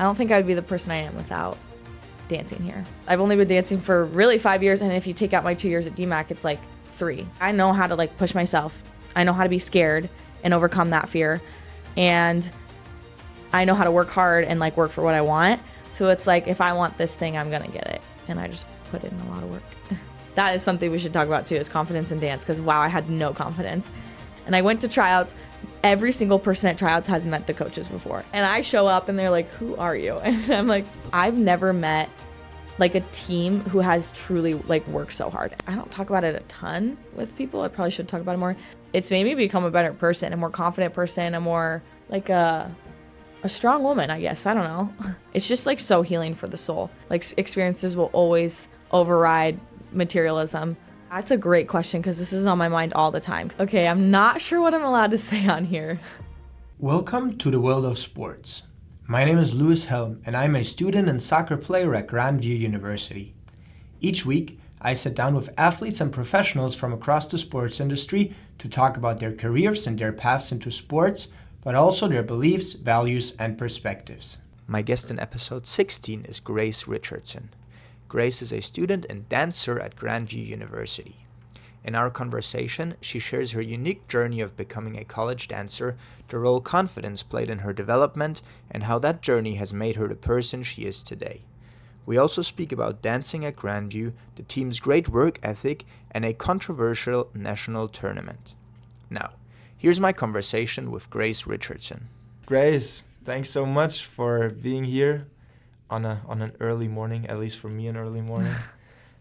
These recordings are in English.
I don't think I'd be the person I am without dancing here. I've only been dancing for really 5 years, and if you take out my 2 years at DMAC, it's like 3. I know how to like push myself. I know how to be scared and overcome that fear. And I know how to work hard and like work for what I want. So it's like, if I want this thing, I'm gonna get it. And I just put in a lot of work. That is something we should talk about too, is confidence in dance, because wow, I had no confidence. And I went to tryouts. Every single person at tryouts has met the coaches before. And I show up and they're like, who are you? And I'm like, I've never met like a team who has truly like worked so hard. I don't talk about it a ton with people. I probably should talk about it more. It's made me become a better person, a more confident person, a more like a strong woman, I guess. I don't know. It's just like so healing for the soul. Like experiences will always override materialism. That's a great question, because this is on my mind all the time. Okay, I'm not sure what I'm allowed to say on here. Welcome to the world of sports. My name is Louis Helm, and I'm a student and soccer player at Grandview University. Each week, I sit down with athletes and professionals from across the sports industry to talk about their careers and their paths into sports, but also their beliefs, values, and perspectives. My guest in episode 16 is Grace Richardson. Grace is a student and dancer at Grandview University. In our conversation, she shares her unique journey of becoming a college dancer, the role confidence played in her development, and how that journey has made her the person she is today. We also speak about dancing at Grandview, the team's great work ethic, and a controversial national tournament. Now, here's my conversation with Grace Richardson. Grace, thanks so much for being here on an early morning, at least for me, an early morning.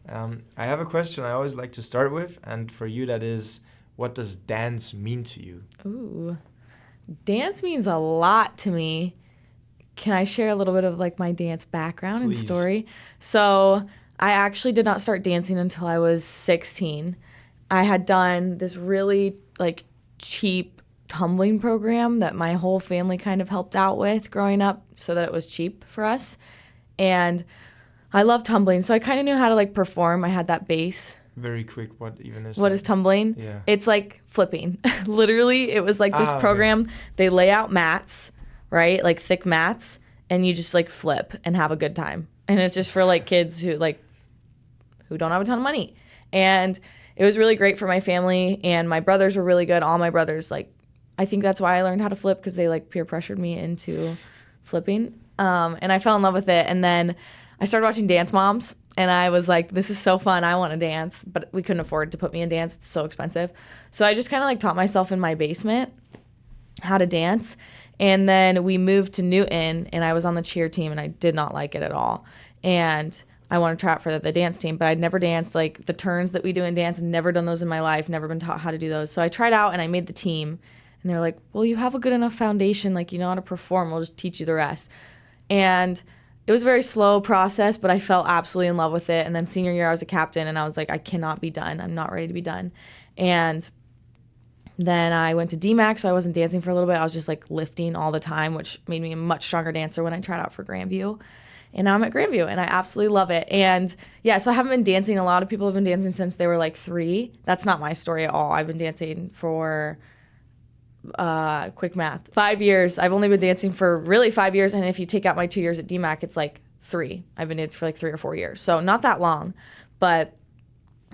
I have a question I always like to start with, and for you that is, what does dance mean to you? Ooh, dance means a lot to me. Can I share a little bit of like my dance background Please. And story? So I actually did not start dancing until I was 16. I had done this really like cheap tumbling program that my whole family kind of helped out with growing up, so that it was cheap for us. And I love tumbling, so I kind of knew how to like perform. I had that base. Very quick, what even is What that? is tumbling? Yeah. It's like flipping. Literally, it was like this program. Okay. They lay out mats, right? Like thick mats, and you just like flip and have a good time. And it's just for like kids who don't have a ton of money. And it was really great for my family, and my brothers were really good. All my brothers, like, I think that's why I learned how to flip, because they like peer pressured me into flipping. And I fell in love with it. And then I started watching Dance Moms, and I was like, this is so fun. I want to dance. But we couldn't afford to put me in dance. It's so expensive. So I just kind of like taught myself in my basement how to dance. And then we moved to Newton, and I was on the cheer team, and I did not like it at all. And I wanted to try out for the dance team, but I'd never danced like the turns that we do in dance, never done those in my life, never been taught how to do those. So I tried out and I made the team, and they're like, well, you have a good enough foundation, like you know how to perform, we'll just teach you the rest. And it was a very slow process, but I fell absolutely in love with it. And then senior year, I was a captain, and I was like, I cannot be done. I'm not ready to be done. And then I went to DMAC, so I wasn't dancing for a little bit. I was just like lifting all the time, which made me a much stronger dancer when I tried out for Grandview. And now I'm at Grandview, and I absolutely love it. And yeah, so I haven't been dancing. A lot of people have been dancing since they were like 3. That's not my story at all. I've been dancing for quick math, 5 years. I've only been dancing for really 5 years, and if you take out my 2 years at DMAC, it's like 3. I've been dancing for like 3 or 4 years, so not that long. But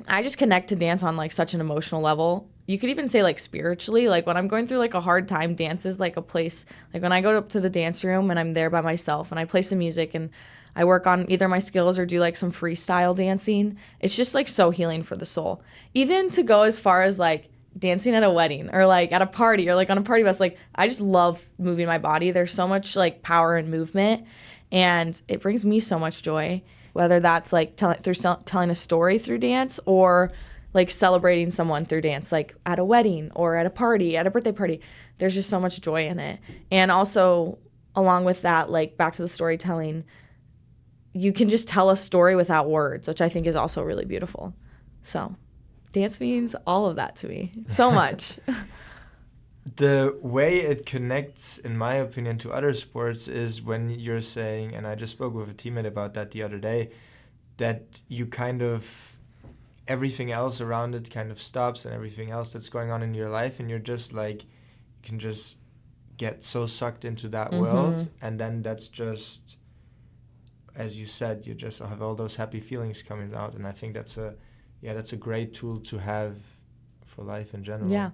I just connect to dance on like such an emotional level. You could even say like spiritually. Like when I'm going through like a hard time, dance is like a place. Like when I go up to the dance room and I'm there by myself and I play some music and I work on either my skills or do like some freestyle dancing, it's just like so healing for the soul. Even to go as far as like dancing at a wedding or like at a party or like on a party bus, like I just love moving my body. There's so much like power and movement, and it brings me so much joy, whether that's like telling a story through dance or like celebrating someone through dance, like at a wedding or at a party, at a birthday party. There's just so much joy in it. And also along with that, like back to the storytelling, you can just tell a story without words, which I think is also really beautiful. So dance means all of that to me, so much. The way it connects, in my opinion, to other sports is when you're saying, and I just spoke with a teammate about that the other day, that you kind of, everything else around it kind of stops and everything else that's going on in your life, and you're just like, you can just get so sucked into that world, and then that's just, as you said, you just have all those happy feelings coming out, and I think that's a great tool to have for life in general. Yeah,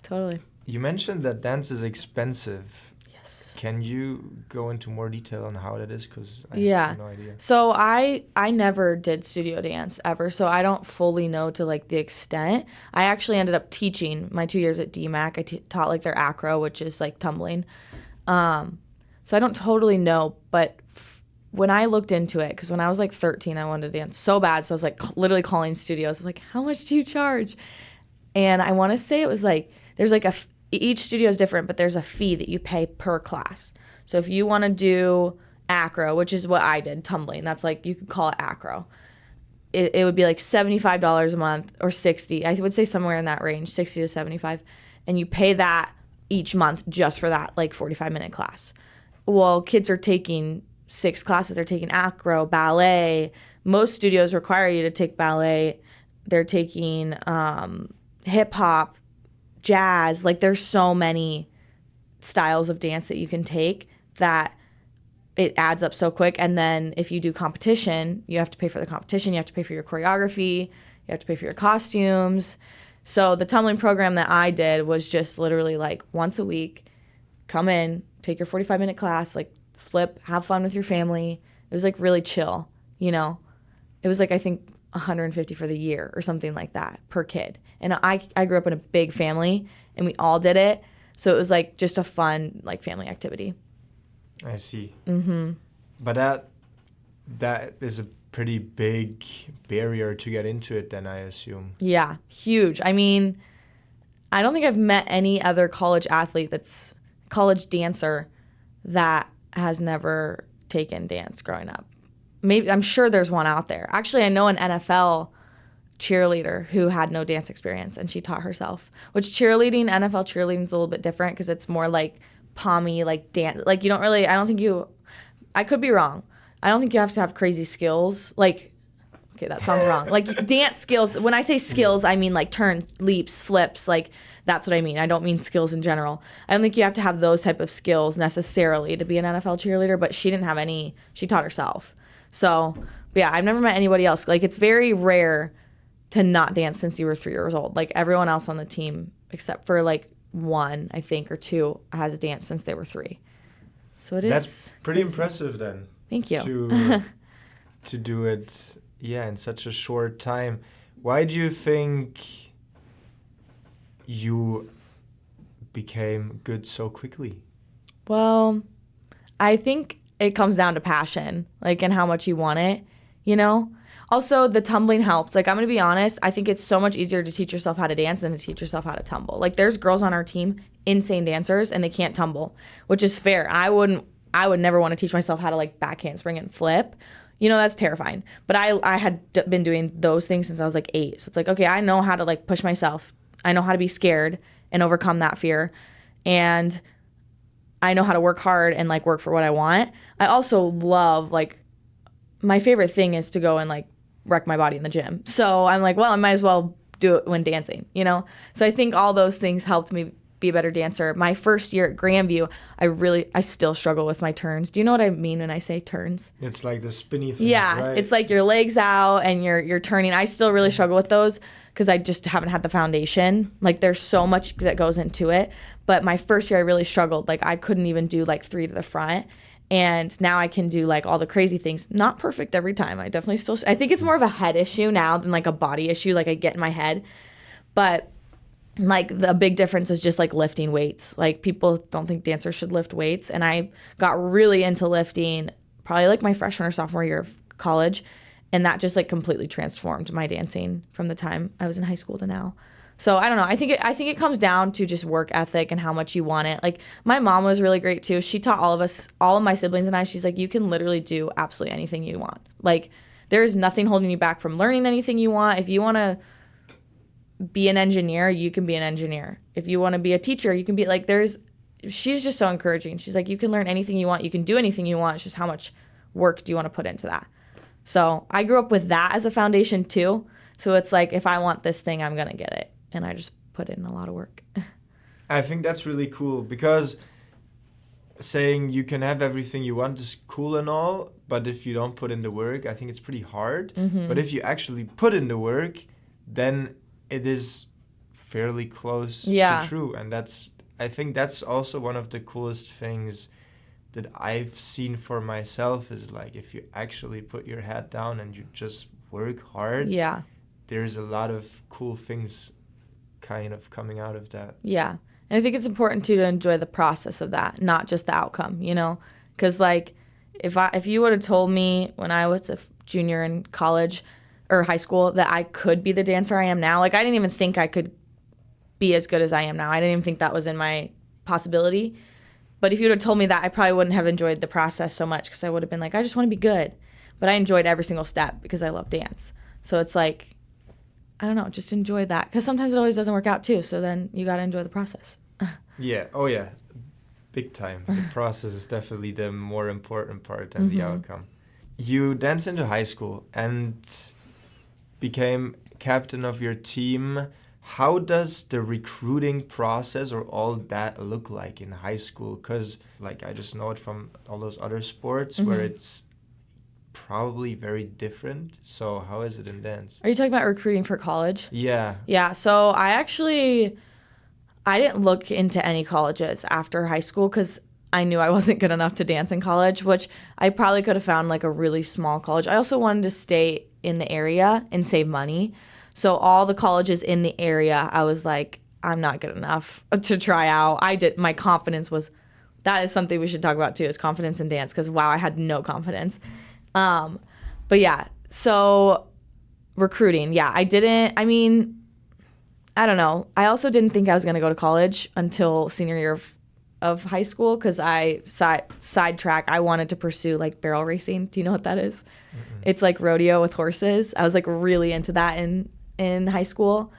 totally. You mentioned that dance is expensive. Yes. Can you go into more detail on how that is? Because I have no idea. So I never did studio dance ever, so I don't fully know to like the extent. I actually ended up teaching my 2 years at DMAC. I taught like their acro, which is like tumbling. So I don't totally know, but when I looked into it, because when I was like 13, I wanted to dance so bad, so I was like literally calling studios. I was like, how much do you charge? And I want to say it was like, there's like each studio is different, but there's a fee that you pay per class. So if you want to do acro, which is what I did, tumbling, that's like, you could call it acro. It would be like $75 a month or 60. I would say somewhere in that range, 60 to 75. And you pay that each month just for that like 45-minute class. Well, kids are taking 6 classes. They're taking acro, ballet. Most studios require you to take ballet. They're taking hip hop, jazz. Like there's so many styles of dance that you can take that it adds up so quick. And then if you do competition, you have to pay for the competition. You have to pay for your choreography. You have to pay for your costumes. So the tumbling program that I did was just literally like once a week, come in, take your 45-minute class, like flip, have fun with your family. It was like really chill, you know. It was like I think $150 for the year or something like that per kid. And I grew up in a big family and we all did it. So it was like just a fun like family activity. I see. But that is a pretty big barrier to get into it then, I assume. Yeah, huge. I mean, I don't think I've met any other college athlete that's college dancer that has never taken dance growing up. Maybe I'm sure there's one out there. Actually, I know an NFL cheerleader who had no dance experience and she taught herself. Which NFL cheerleading is a little bit different because it's more like pommy, like dance. Like you don't really. I could be wrong. I don't think you have to have crazy skills. Like, okay, that sounds wrong. Like dance skills. When I say skills, I mean like turn, leaps, flips. Like that's what I mean. I don't mean skills in general. I don't think you have to have those type of skills necessarily to be an NFL cheerleader. But she didn't have any. She taught herself. So, yeah, I've never met anybody else. Like, it's very rare to not dance since you were 3 years old. Like, everyone else on the team, except for, like, 1, I think, or 2, has danced since they were 3. So it is. That's pretty impressive, then. Thank you. To do it, in such a short time. Why do you think you became good so quickly? Well, I think it comes down to passion, like, and how much you want it, you know? Also, the tumbling helped. Like, I'm going to be honest, I think it's so much easier to teach yourself how to dance than to teach yourself how to tumble. Like, there's girls on our team, insane dancers, and they can't tumble, which is fair. I would never want to teach myself how to, like, back handspring and flip. You know, that's terrifying. But I had been doing those things since I was, like, 8. So it's like, okay, I know how to, like, push myself. I know how to be scared and overcome that fear. And I know how to work hard and like work for what I want. I also love, like, my favorite thing is to go and like wreck my body in the gym. So I'm like, well, I might as well do it when dancing, you know? So I think all those things helped me be a better dancer. My first year at Grandview, I still struggle with my turns. Do you know what I mean when I say turns? It's like the spinny things, yeah, right? It's like your legs out and you're turning. I still really struggle with those because I just haven't had the foundation. Like, there's so much that goes into it. But my first year, I really struggled. Like, I couldn't even do like 3 to the front. And now I can do like all the crazy things. Not perfect every time. I think it's more of a head issue now than like a body issue. Like, I get in my head. But like, the big difference is just like lifting weights. Like, people don't think dancers should lift weights. And I got really into lifting probably like my freshman or sophomore year of college. And that just like completely transformed my dancing from the time I was in high school to now. So I don't know. I think it comes down to just work ethic and how much you want it. Like, my mom was really great too. She taught all of my siblings and I, she's like, you can literally do absolutely anything you want. Like, there's nothing holding you back from learning anything you want. If you want to be an engineer, you can be an engineer. If you want to be a teacher, you can be like, she's just so encouraging. She's like, you can learn anything you want. You can do anything you want. It's just how much work do you want to put into that? So I grew up with that as a foundation too. So it's like, if I want this thing, I'm going to get it. And I just put in a lot of work. I think that's really cool because saying you can have everything you want is cool and all, but if you don't put in the work, I think it's pretty hard. Mm-hmm. But if you actually put in the work, then it is fairly close to true. And I think that's also one of the coolest things that I've seen for myself is like if you actually put your head down and you just work hard, there's a lot of cool things kind of coming out of that. Yeah. And I think it's important too to enjoy the process of that, not just the outcome, you know? Because like if you would have told me when I was a junior in college or high school that I could be the dancer I am now, like I didn't even think I could be as good as I am now. I didn't even think that was in my possibility. But if you would have told me that, I probably wouldn't have enjoyed the process so much because I would have been like, I just want to be good. But I enjoyed every single step because I love dance. So it's like, I don't know, just enjoy that. Because sometimes it always doesn't work out too. So then you got to enjoy the process. Yeah. Oh, yeah. Big time. The process is definitely the more important part than the outcome. You danced into high school and became captain of your team. How does the recruiting process or all that look like in high school? Because like I just know it from all those other sports where it's probably very different. So how is it in dance? Are you talking about recruiting for college? Yeah. Yeah. So I didn't look into any colleges after high school because I knew I wasn't good enough to dance in college, which I probably could have found like a really small college. I also wanted to stay in the area and save money. So all the colleges in the area, I was like, I'm not good enough to try out. My confidence was, that is something we should talk about too, is confidence in dance, because wow, I had no confidence. But yeah, so recruiting, I don't know. I also didn't think I was going to go to college until senior year of high school because I sidetrack. I wanted to pursue like barrel racing. Do you know what that is? Mm-mm. It's like rodeo with horses. I was like really into that in high school,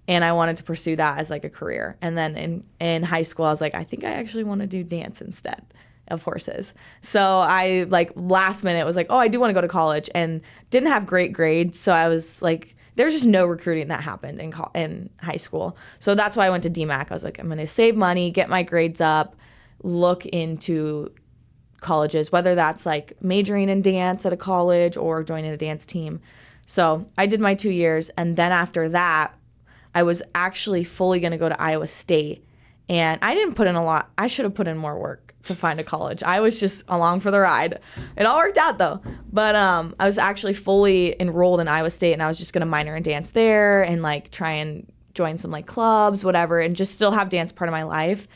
and I wanted to pursue that as like a career. And then in high school, I was like, I think I actually want to do dance instead of horses. So I like last minute was like, oh, I do want to go to college, and didn't have great grades. So I was like, there's just no recruiting that happened in high school. So that's why I went to DMAC. I was like, I'm going to save money, get my grades up, look into colleges, whether that's like majoring in dance at a college or joining a dance team. So I did my 2 years. And then after that, I was actually fully going to go to Iowa State. And I didn't put in a lot. I should have put in more work to find a college. I was just along for the ride. It all worked out though. But I was actually fully enrolled in Iowa State, and I was just going to minor in dance there and like try and join some like clubs, whatever, and just still have dance part of my life.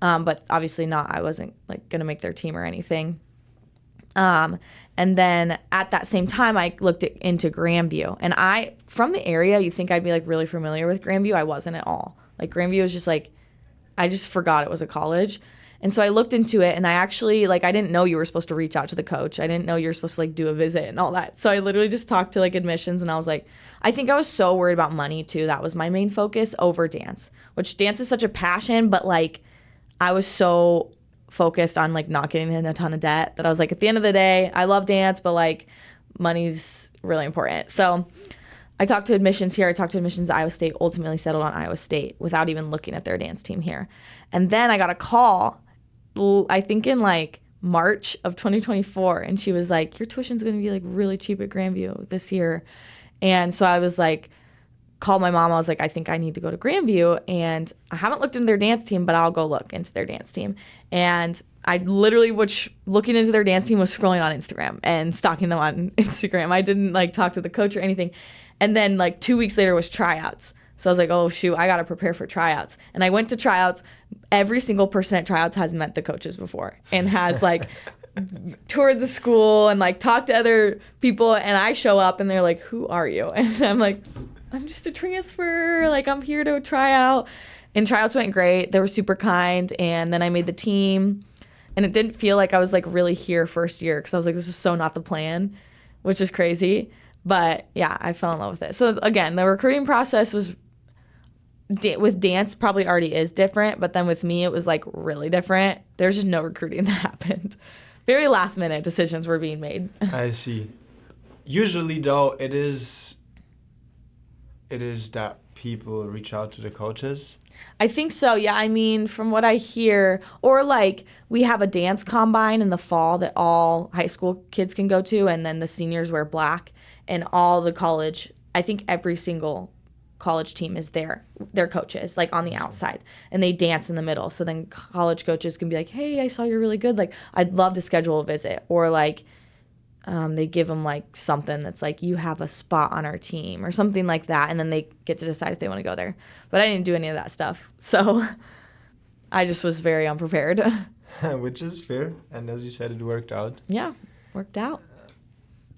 But obviously not. I wasn't like going to make their team or anything. And then at that same time, I looked into Grandview. And from the area, you think I'd be like really familiar with Grandview. I wasn't at all. Like Grandview was just like, I just forgot it was a college. And so I looked into it, and I actually, like, I didn't know you were supposed to reach out to the coach. I didn't know you were supposed to, like, do a visit and all that. So I literally just talked to, like, admissions, and I was like, I think I was so worried about money, too. That was my main focus over dance, which dance is such a passion, but, like, I was so focused on, like, not getting in a ton of debt that I was like, at the end of the day, I love dance, but, like, money's really important. So I talked to admissions here. I talked to admissions at Iowa State, ultimately settled on Iowa State without even looking at their dance team here. And then I got a call, I think in like March of 2024, and she was like, your tuition's going to be like really cheap at Grandview this year. And so I was like, called my mom. I was like, I think I need to go to Grandview, and I haven't looked into their dance team, but I'll go look into their dance team. And I literally, looking into their dance team was scrolling on Instagram and stalking them on Instagram. I didn't like talk to the coach or anything. And then like 2 weeks later was tryouts. So I was like, oh, shoot, I got to prepare for tryouts. And I went to tryouts. Every single person at tryouts has met the coaches before and has like toured the school and like talked to other people. And I show up and they're like, who are you? And I'm like, I'm just a transfer. Like, I'm here to try out. And tryouts went great. They were super kind. And then I made the team. And it didn't feel like I was like really here first year, because I was like, this is so not the plan, which is crazy. But yeah, I fell in love with it. So again, the recruiting process was with dance probably already is different, but then with me it was like really different. There's just no recruiting that happened. Very last minute decisions were being made. I see. Usually though, it is it is that people reach out to the coaches? I think so, yeah. I mean, from what I hear, or like we have a dance combine in the fall that all high school kids can go to, and then the seniors wear black, and all the college, I think every single college team is there, their coaches, like on the outside, and they dance in the middle. So then college coaches can be like, hey, I saw you're really good. Like, I'd love to schedule a visit. Or like, they give them like something that's like, you have a spot on our team or something like that. And then they get to decide if they want to go there. But I didn't do any of that stuff. So I just was very unprepared. Which is fair. And as you said, it worked out. Yeah, worked out.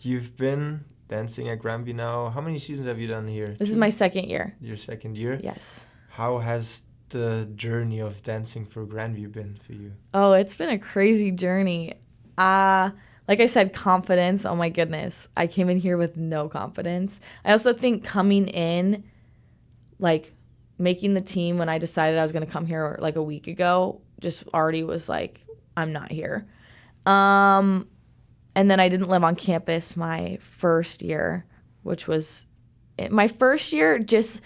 You've been dancing at Granby now. How many seasons have you done here? This is my second year. Your second year? Yes. How has the journey of dancing for Granby been for you? Oh, it's been a crazy journey. Like I said, confidence. Oh my goodness. I came in here with no confidence. I also think coming in, like making the team when I decided I was going to come here like a week ago, just already was like, I'm not here. And then I didn't live on campus my first year, which was my first year just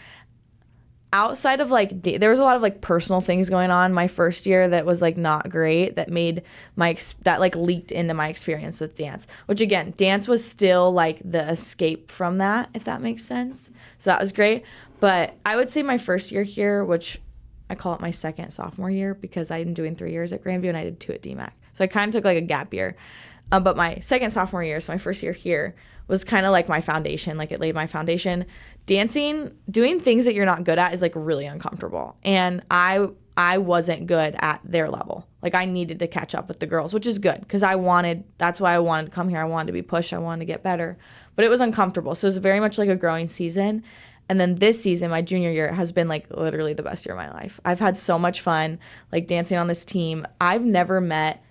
outside of like there was a lot of like personal things going on my first year that was like not great, that made that like leaked into my experience with dance, which again, dance was still like the escape from that, if that makes sense. So that was great. But I would say my first year here, which I call it my second sophomore year because I'm doing 3 years at Grandview and I did 2 at DMAC. So I kind of took like a gap year. But my second sophomore year, so my first year here, was kind of like my foundation. Like it laid my foundation. Dancing, doing things that you're not good at is like really uncomfortable. And I wasn't good at their level. Like I needed to catch up with the girls, which is good because that's why I wanted to come here. I wanted to be pushed. I wanted to get better. But it was uncomfortable. So it was very much like a growing season. And then this season, my junior year, has been like literally the best year of my life. I've had so much fun like dancing on this team. I've never met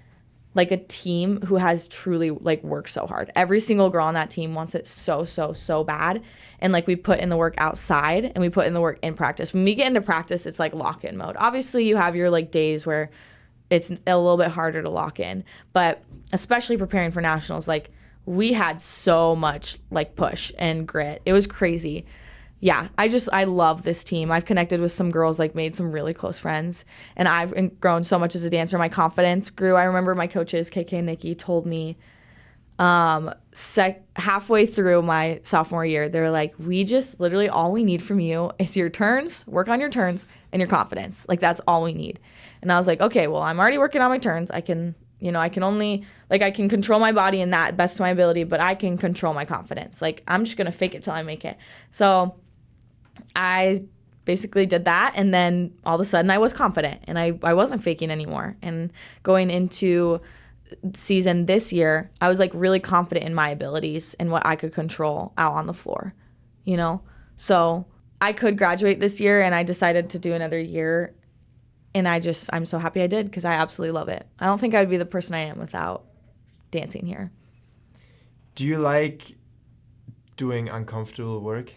like a team who has truly like worked so hard. Every single girl on that team wants it so bad. And like we put in the work outside and we put in the work in practice. When we get into practice, it's like lock-in mode. Obviously you have your like days where it's a little bit harder to lock in, but especially preparing for nationals, like we had so much like push and grit. It was crazy. Yeah, I love this team. I've connected with some girls, like made some really close friends, and I've grown so much as a dancer. My confidence grew. I remember my coaches, KK and Nikki, told me halfway through my sophomore year, they're like, we just literally all we need from you is your turns, work on your turns, and your confidence. Like that's all we need. And I was like, okay, well, I'm already working on my turns. I can only, like I can control my body in that best of my ability, but I can control my confidence. Like I'm just going to fake it till I make it. So I basically did that, and then all of a sudden I was confident and I wasn't faking anymore. And going into season this year, I was like really confident in my abilities and what I could control out on the floor, you know? So I could graduate this year, and I decided to do another year, and I'm so happy I did because I absolutely love it. I don't think I'd be the person I am without dancing here. Do you like doing uncomfortable work?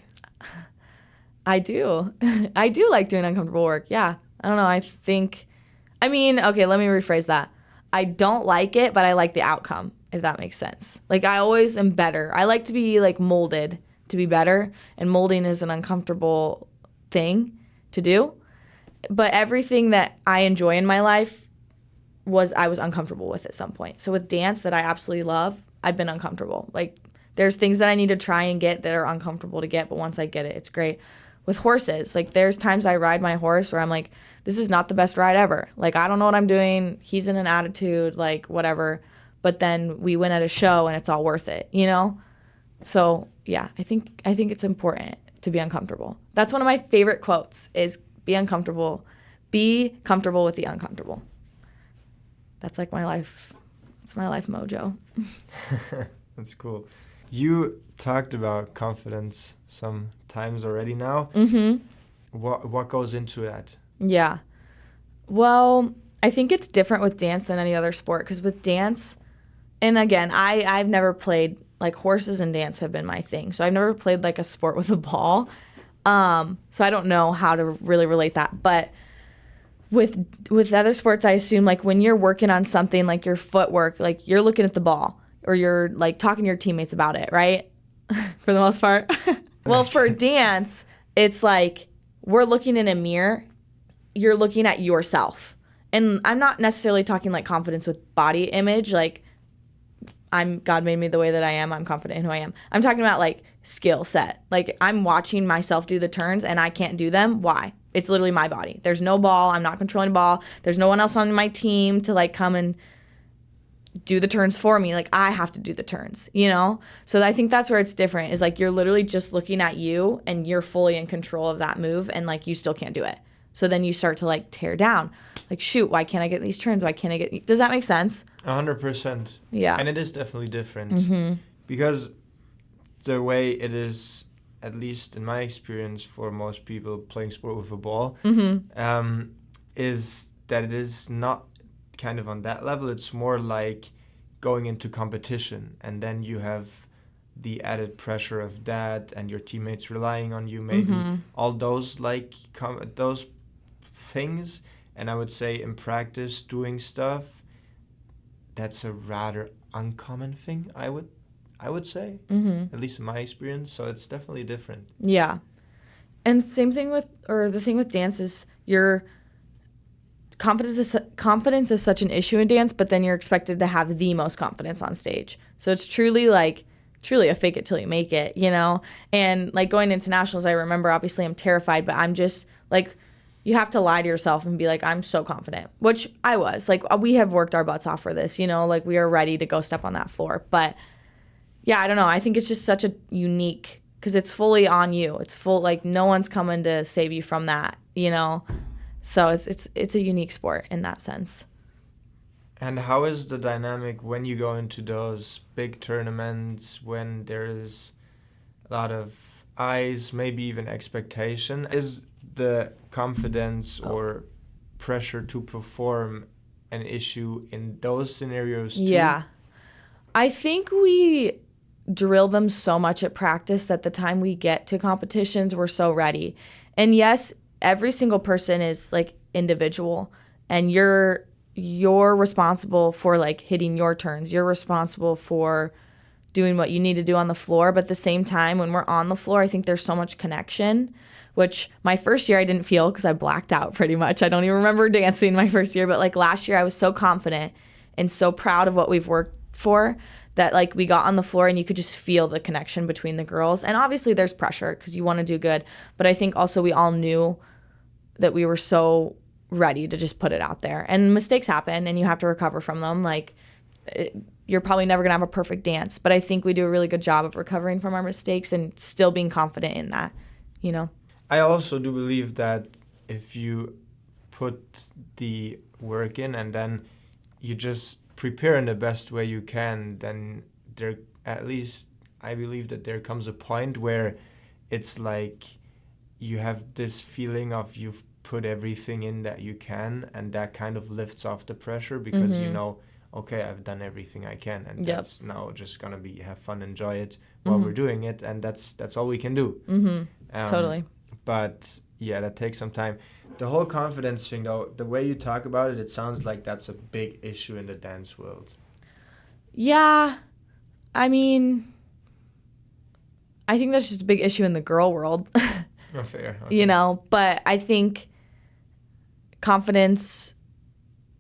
I do. I do like doing uncomfortable work. Yeah. I don't know. Okay, let me rephrase that. I don't like it, but I like the outcome, if that makes sense. Like I always am better. I like to be like molded to be better, and molding is an uncomfortable thing to do. But everything that I enjoy in my life I was uncomfortable with at some point. So with dance that I absolutely love, I've been uncomfortable. Like there's things that I need to try and get that are uncomfortable to get, but once I get it, it's great. With horses, like there's times I ride my horse where I'm like, this is not the best ride ever. Like I don't know what I'm doing. He's in an attitude, like whatever. But then we win at a show and it's all worth it, you know? So yeah, I think it's important to be uncomfortable. That's one of my favorite quotes is be uncomfortable. Be comfortable with the uncomfortable. That's like my life. It's my life mojo. That's cool. You talked about confidence some times already now. Mm-hmm. What goes into that? Yeah. Well, I think it's different with dance than any other sport, because with dance, and again, I've never played, like horses and dance have been my thing. So I've never played like a sport with a ball. So I don't know how to really relate that. But with other sports, I assume like when you're working on something like your footwork, like you're looking at the ball or you're like talking to your teammates about it, right? For the most part. Well, for dance, it's like we're looking in a mirror. You're looking at yourself. And I'm not necessarily talking like confidence with body image, like God made me the way that I am. I'm confident in who I am. I'm talking about like skill set. Like I'm watching myself do the turns and I can't do them. Why? It's literally my body. There's no ball. I'm not controlling the ball. There's no one else on my team to like come and do the turns for me. Like I have to do the turns, you know? So I think that's where it's different, is like you're literally just looking at you and you're fully in control of that move and like you still can't do it. So then you start to like tear down. Like, shoot, why can't I get these turns? Why can't I get... Does that make sense? 100%. Yeah. And it is definitely different. Because the way it is, at least in my experience, for most people playing sport with a ball, is that it is not kind of on that level. It's more like going into competition, and then you have the added pressure of that and your teammates relying on you, maybe all those like those things. And I would say in practice, doing stuff, that's a rather uncommon thing, I would say, at least in my experience. So it's definitely different. Yeah. And same thing with, or the thing with dance is your confidence is such an issue in dance, but then you're expected to have the most confidence on stage. So it's truly a fake it till you make it, you know? And like going into nationals, I remember obviously I'm terrified, but I'm just like, you have to lie to yourself and be like, I'm so confident, which I was. Like, we have worked our butts off for this, you know? Like, we are ready to go step on that floor. But, yeah, I don't know. I think it's just such a unique, because it's fully on you. It's full, like, no one's coming to save you from that, you know? So it's a unique sport in that sense. And how is the dynamic when you go into those big tournaments, when there's a lot of eyes, maybe even expectation? Is the confidence or pressure to perform an issue in those scenarios too? Yeah. I think we drill them so much at practice that the time we get to competitions, we're so ready. And yes, every single person is like individual, and you're responsible for like hitting your turns. You're responsible for doing what you need to do on the floor. But at the same time, when we're on the floor, I think there's so much connection, which my first year I didn't feel because I blacked out pretty much. I don't even remember dancing my first year, but like last year I was so confident and so proud of what we've worked for that like we got on the floor and you could just feel the connection between the girls. And obviously there's pressure because you want to do good, but I think also we all knew that we were so ready to just put it out there. And mistakes happen and you have to recover from them. Like you're probably never gonna have a perfect dance, but I think we do a really good job of recovering from our mistakes and still being confident in that, you know? I also do believe that if you put the work in and then you just prepare in the best way you can, then there, at least I believe that there comes a point where it's like you have this feeling of you've put everything in that you can, and that kind of lifts off the pressure because you know, okay, I've done everything I can, and that's now just gonna be have fun, enjoy it while we're doing it, and that's all we can do. Totally. But yeah, that takes some time. The whole confidence thing, though, the way you talk about it, it sounds like that's a big issue in the dance world. Yeah, I mean, I think that's just a big issue in the girl world. Oh, fair. Okay. You know, but I think confidence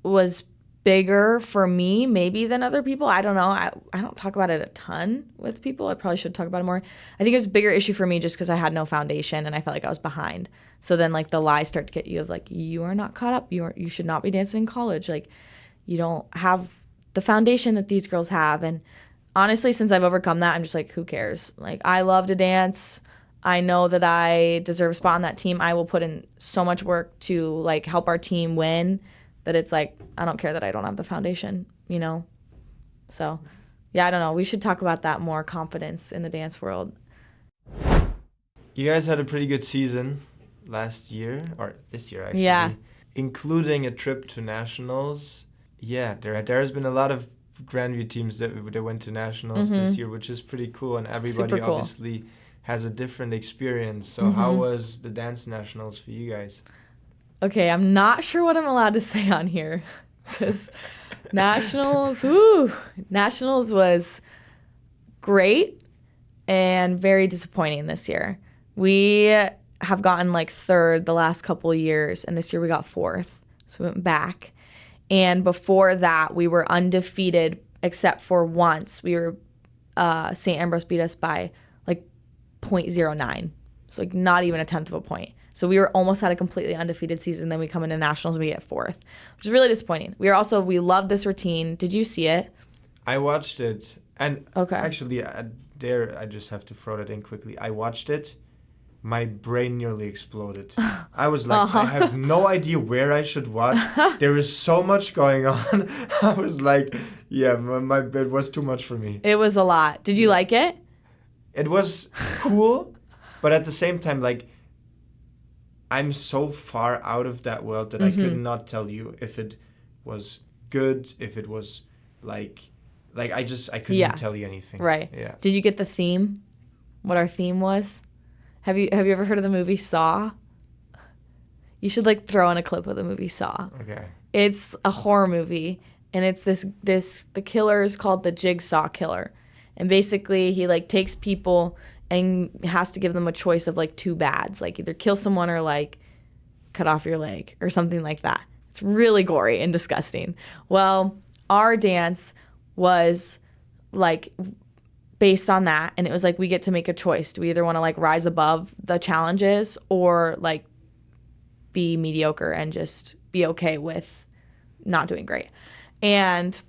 was bigger for me maybe than other people. I don't know. I don't talk about it a ton with people. I probably should talk about it more. I think it was a bigger issue for me just because I had no foundation and I felt like I was behind. So then like the lies start to get you of like, you are not caught up. You should not be dancing in college. Like you don't have the foundation that these girls have. And honestly, since I've overcome that, I'm just like, who cares? Like I love to dance. I know that I deserve a spot on that team. I will put in so much work to like help our team win that it's like, I don't care that I don't have the foundation, you know? So, yeah, I don't know. We should talk about that more, confidence in the dance world. You guys had a pretty good season last year, or this year actually. Yeah. Including a trip to nationals. Yeah, there has been a lot of Grandview teams that went to nationals this year, which is pretty cool. And everybody Super cool. obviously has a different experience. So how was the dance nationals for you guys? Okay, I'm not sure what I'm allowed to say on here. Because nationals was great and very disappointing this year. We have gotten like third the last couple of years, and this year we got fourth. So we went back. And before that, we were undefeated except for once. We were St. Ambrose beat us by like 0.09. So like not even a tenth of a point. So we were almost had a completely undefeated season. Then we come into nationals and we get fourth, which is really disappointing. We love this routine. Did you see it? I watched it. And okay. Actually, I just have to throw that in quickly. I watched it. My brain nearly exploded. I was like, I have no idea where I should watch. There is so much going on. I was like, yeah, it was too much for me. It was a lot. Did you like it? It was cool, but at the same time, like, I'm so far out of that world that I could not tell you if it was good, if it was like I couldn't tell you anything. Right. Yeah. Did you get the theme? What our theme was? Have you ever heard of the movie Saw? You should like throw in a clip of the movie Saw. Okay. It's a horror movie, and it's the killer is called the Jigsaw Killer. And basically he like takes people and has to give them a choice of like two bads, like either kill someone or like cut off your leg or something like that. It's really gory and disgusting. Well, our dance was like based on that, and it was like we get to make a choice. Do we either want to like rise above the challenges or like be mediocre and just be okay with not doing great? And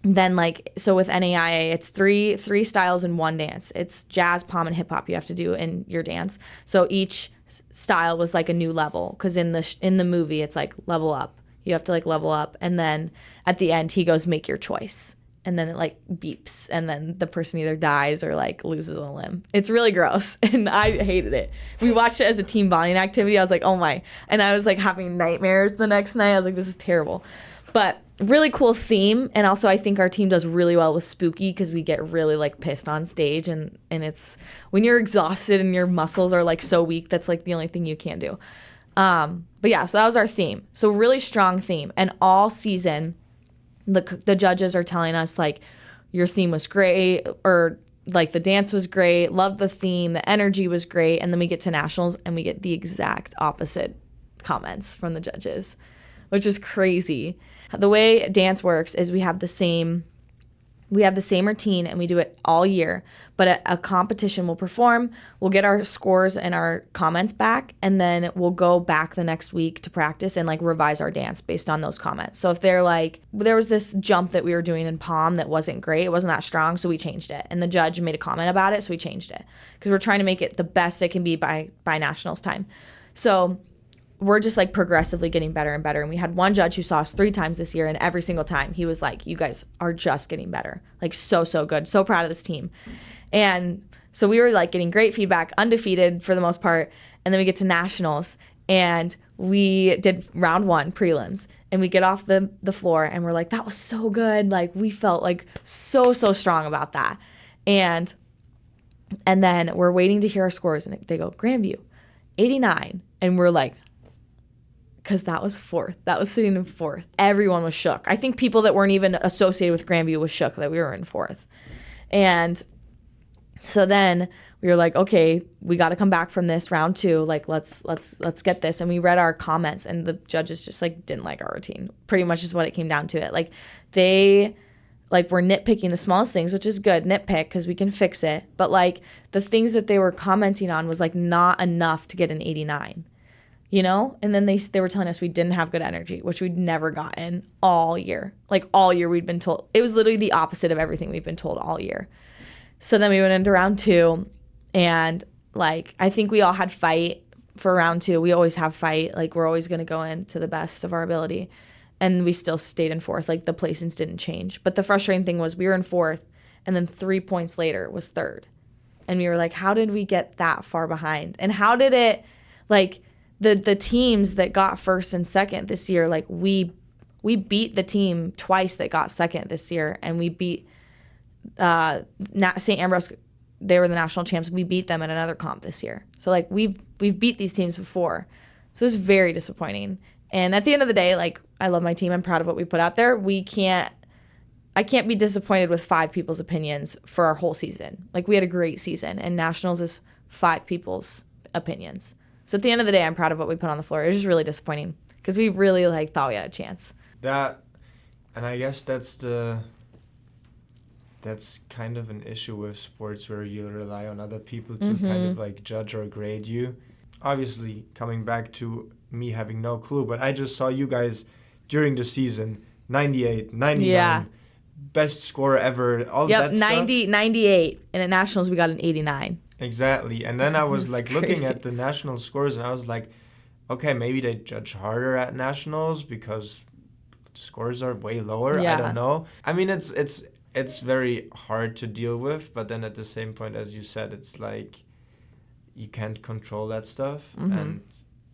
then like, so with NAIA, it's three styles in one dance. It's jazz, pom, and hip hop you have to do in your dance. So each style was like a new level, because in the movie it's like level up. You have to like level up, and then at the end he goes, make your choice, and then it like beeps, and then the person either dies or like loses a limb. It's really gross, and I hated it. We watched it as a team bonding activity. I was like, oh my, and I was like having nightmares the next night. I was like, this is terrible. But really cool theme, and also I think our team does really well with spooky, because we get really like pissed on stage, and it's when you're exhausted and your muscles are like so weak, that's like the only thing you can do. But yeah, so that was our theme. So really strong theme, and all season the judges are telling us like your theme was great, or like the dance was great, loved the theme, the energy was great, and then we get to nationals and we get the exact opposite comments from the judges, which is crazy. The way dance works is we have the same routine, and we do it all year, but a competition will perform, we'll get our scores and our comments back, and then we'll go back the next week to practice and like revise our dance based on those comments. So if they're like, there was this jump that we were doing in pom that wasn't great, it wasn't that strong, so we changed it, and the judge made a comment about it, so we changed it, because we're trying to make it the best it can be by nationals time. So we're just like progressively getting better and better. And we had one judge who saw us 3 times this year, and every single time he was like, you guys are just getting better. Like so good. So proud of this team. And so we were like getting great feedback, undefeated for the most part. And then we get to nationals, and we did round 1 prelims, and we get off the floor and we're like, that was so good. Like we felt like so strong about that. And then we're waiting to hear our scores, and they go, Grandview, 89. And we're like, because that was 4th. That was sitting in 4th. Everyone was shook. I think people that weren't even associated with Grandview was shook that we were in 4th. And so then we were like, okay, we got to come back from this round 2. Like, let's get this. And we read our comments, and the judges just like didn't like our routine. Pretty much is what it came down to it. Like they like were nitpicking the smallest things, which is good, nitpick, because we can fix it. But like the things that they were commenting on was like not enough to get an 89. You know? And then they were telling us we didn't have good energy, which we'd never gotten all year. Like all year we'd been told. It was literally the opposite of everything we've been told all year. So then we went into round 2, and like I think we all had fight for round 2. We always have fight. Like we're always going to go in to the best of our ability. And we still stayed in 4th. Like the placings didn't change. But the frustrating thing was we were in 4th, and then 3 points later was 3rd. And we were like, how did we get that far behind? And how did it like the teams that got 1st and 2nd this year, like we beat the team twice that got 2nd this year, and we beat St. Ambrose. They were the national champs. We beat them in another comp this year. So like we've beat these teams before. So it's very disappointing. And at the end of the day, like I love my team. I'm proud of what we put out there. I can't be disappointed with 5 people's opinions for our whole season. Like we had a great season, and nationals is 5 people's opinions. So at the end of the day, I'm proud of what we put on the floor. It was just really disappointing because we really like thought we had a chance. And I guess that's kind of an issue with sports where you rely on other people to kind of like judge or grade you. Obviously, coming back to me having no clue, but I just saw you guys during the season, 98, 99, best score ever, all that stuff. 90, 98, and at Nationals we got an 89. Exactly, and then I was like looking at the national scores, and I was like, okay, maybe they judge harder at Nationals because the scores are way lower. I don't know. I mean, it's very hard to deal with, but then at the same point, as you said, it's like you can't control that stuff, and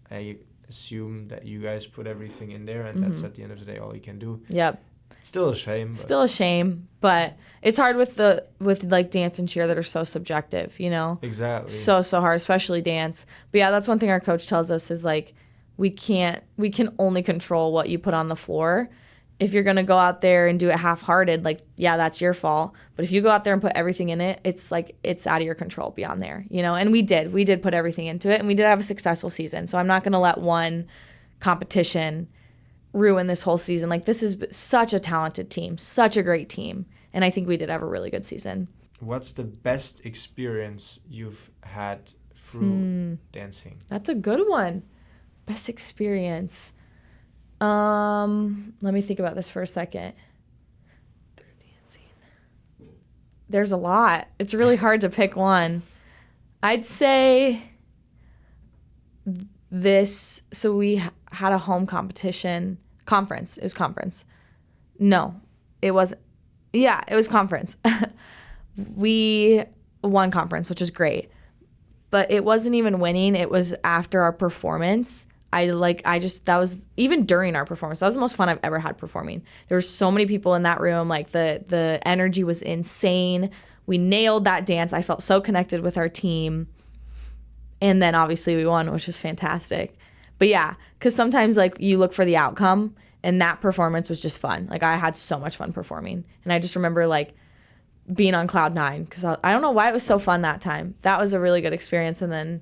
I assume that you guys put everything in there, and that's at the end of the day all you can do. Yep. Still a shame. Still a shame, but it's hard with like dance and cheer that are so subjective, you know? Exactly. So hard, especially dance. But yeah, that's one thing our coach tells us is like we can only control what you put on the floor. If you're going to go out there and do it half-hearted, like, yeah, that's your fault. But if you go out there and put everything in it, it's like it's out of your control beyond there, you know? And we did put everything into it, and we did have a successful season. So I'm not going to let one competition ruin this whole season. Like, this is such a talented team, such a great team. And I think we did have a really good season. What's the best experience you've had through dancing? That's a good one. Best experience. Let me think about this for a second. Through dancing. There's a lot. It's really hard to pick one. I'd say this. So we had a home conference. It was conference. No, it wasn't. Yeah, it was conference. We won conference, which was great. But it wasn't even winning. It was after our performance. That was, even during our performance, that was the most fun I've ever had performing. There were so many people in that room. Like, the energy was insane. We nailed that dance. I felt so connected with our team. And then obviously we won, which was fantastic. But yeah, because sometimes like you look for the outcome, and that performance was just fun. Like, I had so much fun performing. And I just remember like being on cloud nine because I don't know why it was so fun that time. That was a really good experience. And then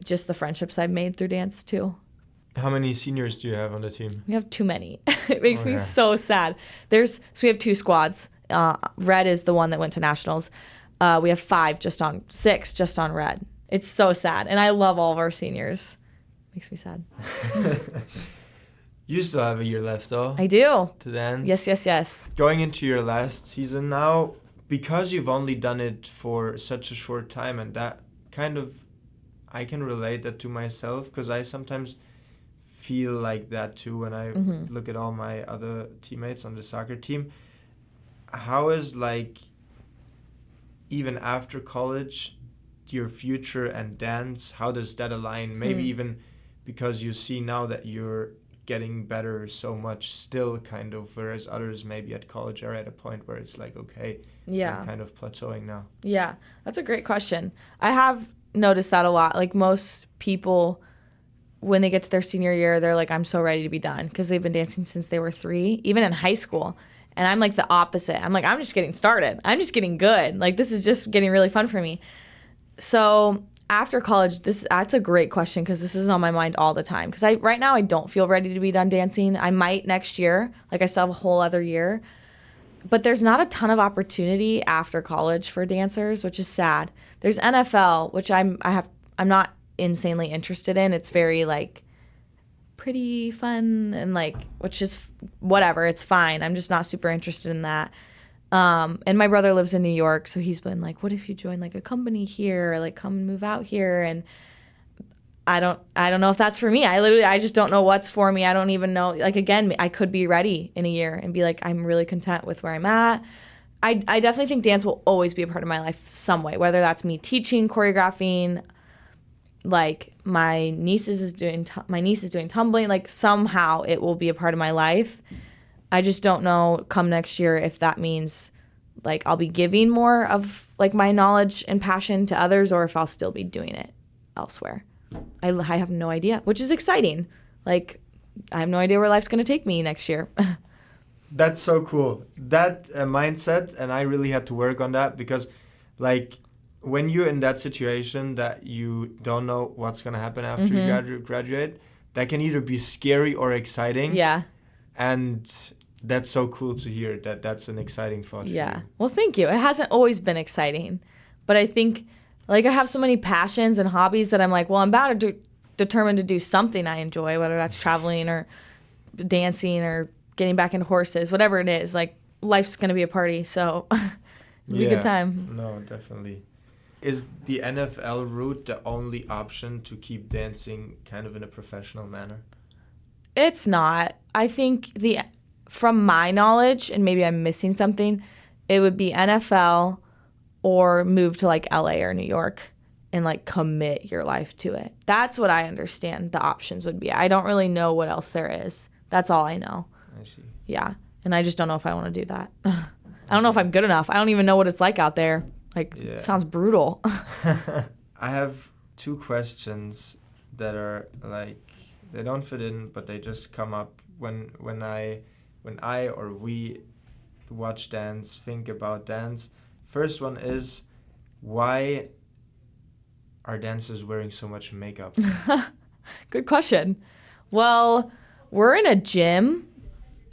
just the friendships I've made through dance too. How many seniors do you have on the team? We have too many. It makes me so sad. So we have 2 squads. Red is the one that went to nationals. We have 6 just on red. It's so sad. And I love all of our seniors. Makes me sad. You still have a year left though. I do. To dance. Yes. Going into your last season now, because you've only done it for such a short time, and that kind of, I can relate that to myself because I sometimes feel like that too when I look at all my other teammates on the soccer team. How is like, even after college, your future and dance, how does that align? Maybe even because you see now that you're getting better so much still kind of, whereas others maybe at college are at a point where it's like, okay, I'm kind of plateauing now. Yeah, that's a great question. I have noticed that a lot. Like, most people, when they get to their senior year, they're like, I'm so ready to be done because they've been dancing since they were 3, even in high school. And I'm like the opposite. I'm like, I'm just getting started. I'm just getting good. Like, this is just getting really fun for me. So after college, that's a great question because this is on my mind all the time. Because right now I don't feel ready to be done dancing. I might next year. Like, I still have a whole other year. But there's not a ton of opportunity after college for dancers, which is sad. There's NFL, which I'm not insanely interested in. It's very like pretty fun and like, which is whatever. It's fine. I'm just not super interested in that. And my brother lives in New York, so he's been like, what if you join like a company here, or like come and move out here? And I don't know if that's for me. I just don't know what's for me. I don't even know. Like, again, I could be ready in a year and be like, I'm really content with where I'm at. I definitely think dance will always be a part of my life some way, whether that's me teaching, choreographing, like my niece is doing tumbling, like somehow it will be a part of my life. I just don't know come next year if that means like I'll be giving more of like my knowledge and passion to others, or if I'll still be doing it elsewhere. I have no idea, which is exciting. Like, I have no idea where life's going to take me next year. That's so cool. That mindset, and I really had to work on that because, like, when you're in that situation that you don't know what's going to happen after you graduate, that can either be scary or exciting. Yeah. And that's so cool to hear that that's an exciting thought for you. Well, thank you. It hasn't always been exciting. But I think, like, I have so many passions and hobbies that I'm like, well, I'm about to determined to do something I enjoy, whether that's traveling or dancing or getting back into horses, whatever it is. Like, life's going to be a party, so it'll be a good time. No, definitely. Is the NFL route the only option to keep dancing kind of in a professional manner? It's not. I think from my knowledge, and maybe I'm missing something, it would be NFL or move to like LA or New York and like commit your life to it. That's what I understand the options would be. I don't really know what else there is. That's all I know. I see. Yeah. And I just don't know if I want to do that. I don't know if I'm good enough. I don't even know what it's like out there. Like, it sounds brutal. I have 2 questions that are like, they don't fit in, but they just come up when I or we watch dance, think about dance. First one is, why are dancers wearing so much makeup? Good question. Well, we're in a gym,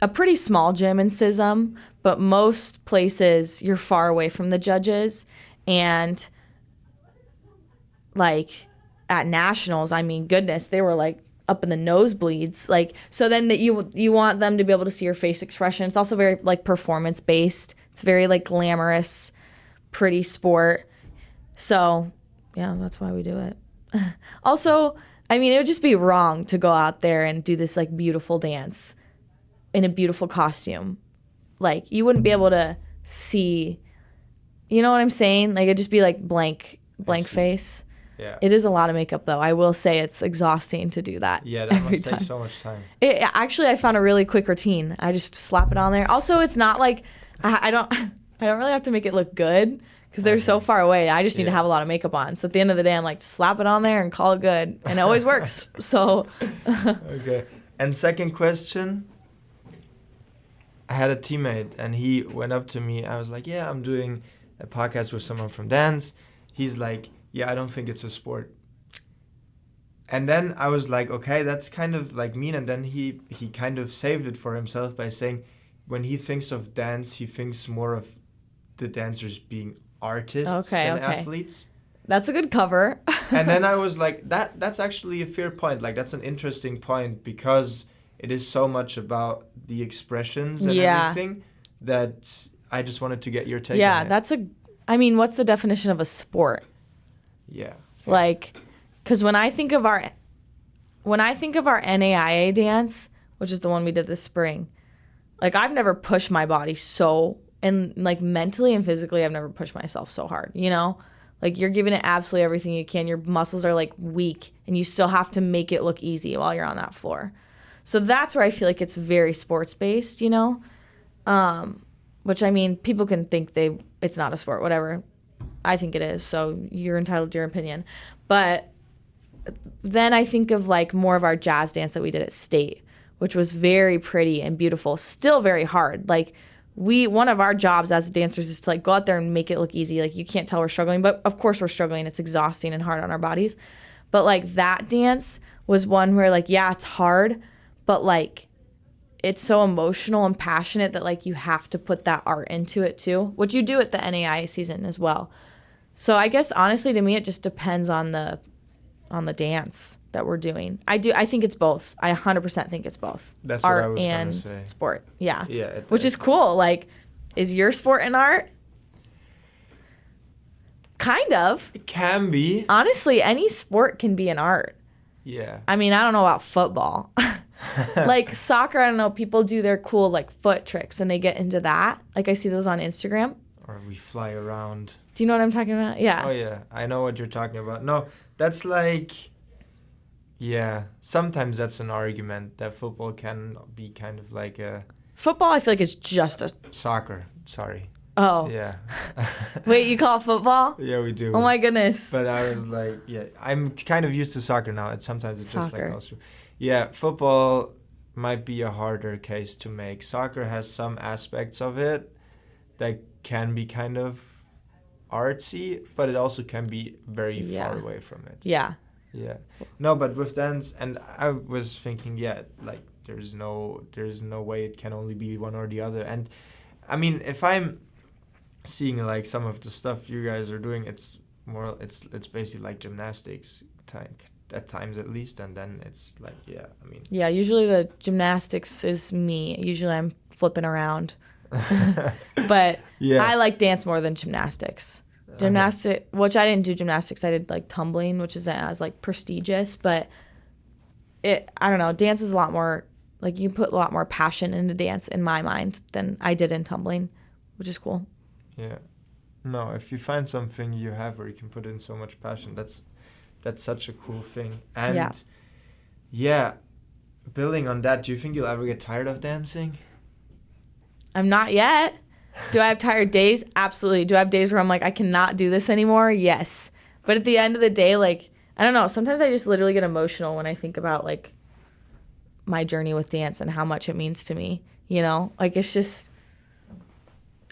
a pretty small gym in SISM, but most places you're far away from the judges. And like at nationals, I mean, goodness, they were like up in the nosebleeds. Like, so then that you want them to be able to see your face expression. It's also very like performance based. It's very like glamorous, pretty sport. So yeah, that's why we do it. Also, I mean, it would just be wrong to go out there and do this like beautiful dance in a beautiful costume. Like, you wouldn't be able to see, you know what I'm saying? Like, it'd just be like blank face. Yeah. It is a lot of makeup, though. I will say it's exhausting to do that. Yeah, that must take so much time. Actually, I found a really quick routine. I just slap it on there. Also, it's not like I don't really have to make it look good because they're so far away. I just need to have a lot of makeup on. So at the end of the day, I'm like, slap it on there and call it good, and it always works. So. Okay. And second question. I had a teammate, and he went up to me. I was like, yeah, I'm doing a podcast with someone from dance. He's like, yeah, I don't think it's a sport. And then I was like, okay, that's kind of like mean. And then he kind of saved it for himself by saying, when he thinks of dance, he thinks more of the dancers being artists than athletes. That's a good cover. And then I was like, that's actually a fair point. Like, that's an interesting point, because it is so much about the expressions and everything that I just wanted to get your take on it. I mean, what's the definition of a sport? Yeah. Fair. Like, because when I think of our NAIA dance, which is the one we did this spring, like, I've never pushed my body so, and like mentally and physically, I've never pushed myself so hard, you know? Like, you're giving it absolutely everything you can. Your muscles are like weak, and you still have to make it look easy while you're on that floor. So that's where I feel like it's very sports-based, you know? Which, I mean, people can think it's not a sport, whatever. I think it is, so you're entitled to your opinion. But then I think of, like, more of our jazz dance that we did at State, which was very pretty and beautiful, still very hard. Like, one of our jobs as dancers is to, like, go out there and make it look easy. Like, you can't tell we're struggling, but of course we're struggling. It's exhausting and hard on our bodies. But, like, that dance was one where, like, yeah, it's hard, but, like, it's so emotional and passionate that, like, you have to put that art into it too, which you do at the NAIA season as well. So I guess, honestly, to me, it just depends on the dance that we're doing. I think it's both. I 100% think it's both. That's art what I was and gonna say. Sport. Yeah. Yeah. Which is cool. Like, is your sport an art? Kind of. It can be. Honestly, any sport can be an art. Yeah. I mean, I don't know about football. Like, soccer, I don't know, people do their cool, like, foot tricks, and they get into that. Like, I see those on Instagram. Or we fly around. Do you know what I'm talking about? Yeah. Oh, yeah. I know what you're talking about. No, that's like... Yeah. Sometimes that's an argument that football can be kind of like a... Football, I feel like, is just a... Soccer. Sorry. Oh. Yeah. Wait, you call it football? Yeah, we do. Oh, my goodness. But I was like, yeah, I'm kind of used to soccer now. And sometimes it's just like also... Yeah, football might be a harder case to make. Soccer has some aspects of it that can be kind of artsy, but it also can be very far away from it. Yeah. Yeah. No, but with dance, and I was thinking, like there's no way it can only be one or the other. And I mean, if I'm seeing like some of the stuff you guys are doing, it's basically like gymnastics at times at least, and then it's like, yeah, I mean. Yeah, usually the gymnastics is me. Usually I'm flipping around. But yeah. I like dance more than gymnastics. Gymnastics, which I didn't do gymnastics. I did like tumbling, which isn't as like prestigious, but I don't know, dance is a lot more, like you put a lot more passion into dance in my mind than I did in tumbling, which is cool. Yeah. No, if you find something you have where you can put in so much passion, that's such a cool thing. And yeah, building on that, do you think you'll ever get tired of dancing? I'm not yet. Do I have tired days? Absolutely. Do I have days where I'm like, I cannot do this anymore? Yes. But at the end of the day, like, I don't know. Sometimes I just literally get emotional when I think about, like, my journey with dance and how much it means to me. You know? Like, it's just,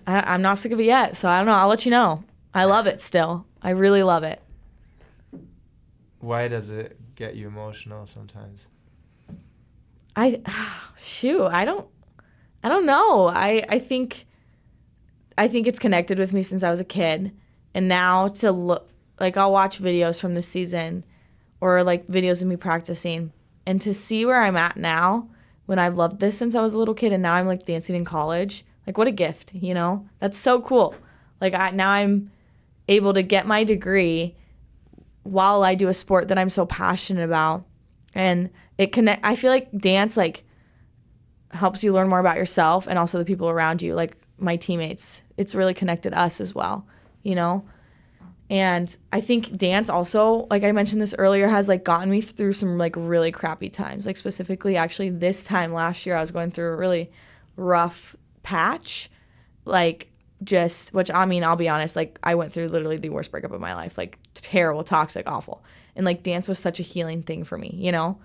I'm not sick of it yet. So I don't know. I'll let you know. I love it still. I really love it. Why does it get you emotional sometimes? I don't know. I think it's connected with me since I was a kid. And now to look, like I'll watch videos from this season or like videos of me practicing, and to see where I'm at now when I've loved this since I was a little kid and now I'm like dancing in college, like what a gift, you know? That's so cool. Like now I'm able to get my degree while I do a sport that I'm so passionate about. And I feel like dance like helps you learn more about yourself and also the people around you, like my teammates. It's really connected us as well, you know? And I think dance also, like I mentioned this earlier, has like gotten me through some like really crappy times. Like specifically, actually this time last year, I was going through a really rough patch. Like just, which I mean, I'll be honest, like I went through literally the worst breakup of my life, like terrible, toxic, awful. And like dance was such a healing thing for me, you know?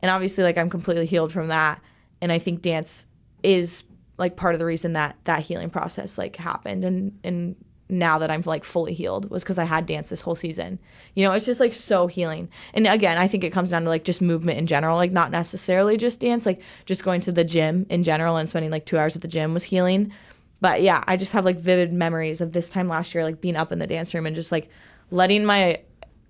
And obviously like I'm completely healed from that. And I think dance is like part of the reason that healing process like happened. And now that I'm like fully healed was because I had dance this whole season. You know, it's just like so healing. And again, I think it comes down to like just movement in general, like not necessarily just dance, like just going to the gym in general and spending like 2 hours at the gym was healing. But yeah, I just have like vivid memories of this time last year, like being up in the dance room and just like letting my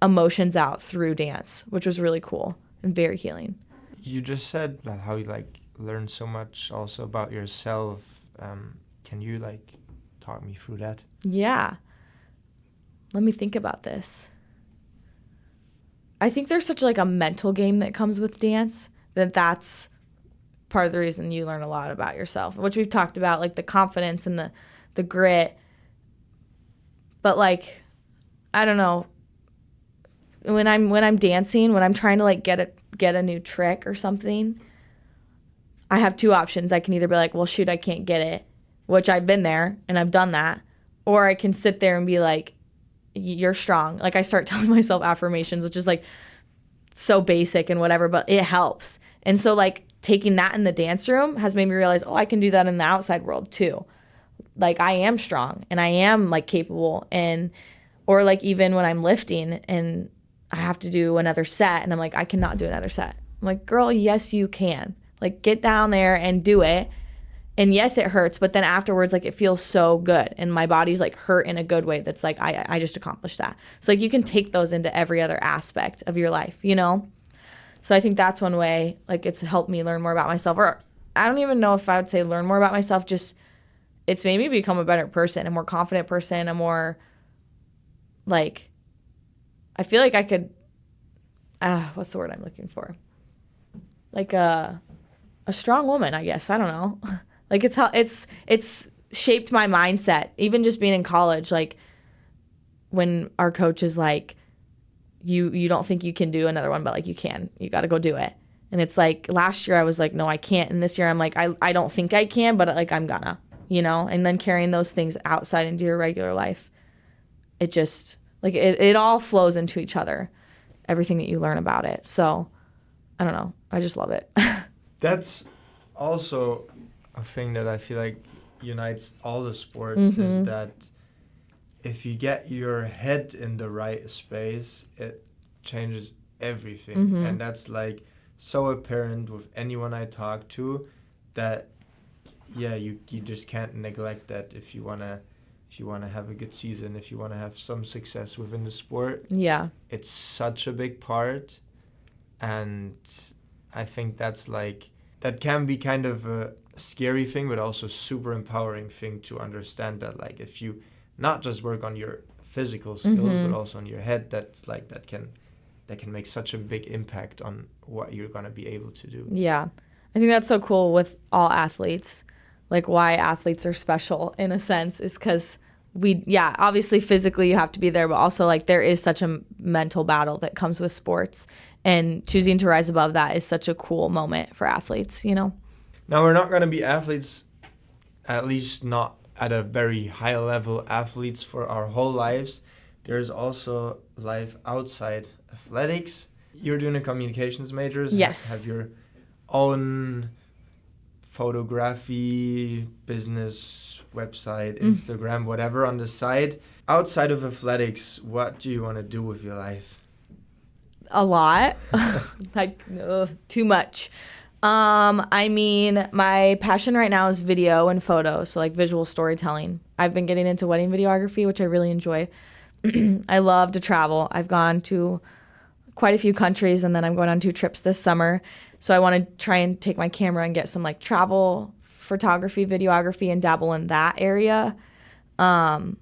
emotions out through dance, which was really cool and very healing. You just said how you like learn so much also about yourself. Can you like talk me through that? Yeah. Let me think about this. I think there's such like a mental game that comes with dance that's part of the reason you learn a lot about yourself, which we've talked about, like the confidence and the grit. But like, I don't know, when I'm dancing, when I'm trying to like get a new trick or something, I have two options. I can either be like, well, shoot, I can't get it, which I've been there and I've done that. Or I can sit there and be like, you're strong. Like I start telling myself affirmations, which is like so basic and whatever, but it helps. And so like taking that in the dance room has made me realize, oh, I can do that in the outside world too. Like I am strong and I am like capable. And, or like even when I'm lifting and I have to do another set and I'm like, I cannot do another set. I'm like, girl, yes, you can. Like get down there and do it. And yes, it hurts, but then afterwards, like it feels so good. And my body's like hurt in a good way. That's like, I just accomplished that. So like you can take those into every other aspect of your life, you know? So I think that's one way, like it's helped me learn more about myself. Or I don't even know if I would say learn more about myself, just it's made me become a better person, a more confident person, a more like, I feel like I could, what's the word I'm looking for? Like a strong woman, I guess. I don't know. Like it's shaped my mindset. Even just being in college, like when our coach is like, you don't think you can do another one, but like you can. You got to go do it. And it's like last year I was like, no, I can't. And this year I'm like, I don't think I can, but like I'm gonna, you know? And then carrying those things outside into your regular life, it just like it all flows into each other. Everything that you learn about it. So I don't know. I just love it. That's also a thing that I feel like unites all the sports is that if you get your head in the right space, it changes everything. Mm-hmm. And that's like so apparent with anyone I talk to, that you just can't neglect that if you wanna have a good season, if you wanna have some success within the sport. Yeah. It's such a big part, and I think that's like, that can be kind of a scary thing, but also super empowering thing to understand that, like, if you not just work on your physical skills, Mm-hmm. but also on your head, that's like, that can make such a big impact on what you're gonna be able to do. Yeah. I think that's so cool with all athletes. Like, why athletes are special in a sense is because obviously physically you have to be there, but also like there is such a mental battle that comes with sports, and choosing to rise above that is such a cool moment for athletes, you know? Now, we're not gonna be athletes, at least not at a very high level athletes for our whole lives. There's also life outside athletics. You're doing a communications major. Yes. Have your own photography business website, Instagram, whatever on the side. Outside of athletics, what do you want to do with your life? A lot. Like, too much. I mean, my passion right now is video and photo, so like visual storytelling. I've been getting into wedding videography, which I really enjoy. I love to travel. I've gone to quite a few countries, and then I'm going on 2 trips this summer. So I want to try and take my camera and get some like travel photography, videography, and dabble in that area. If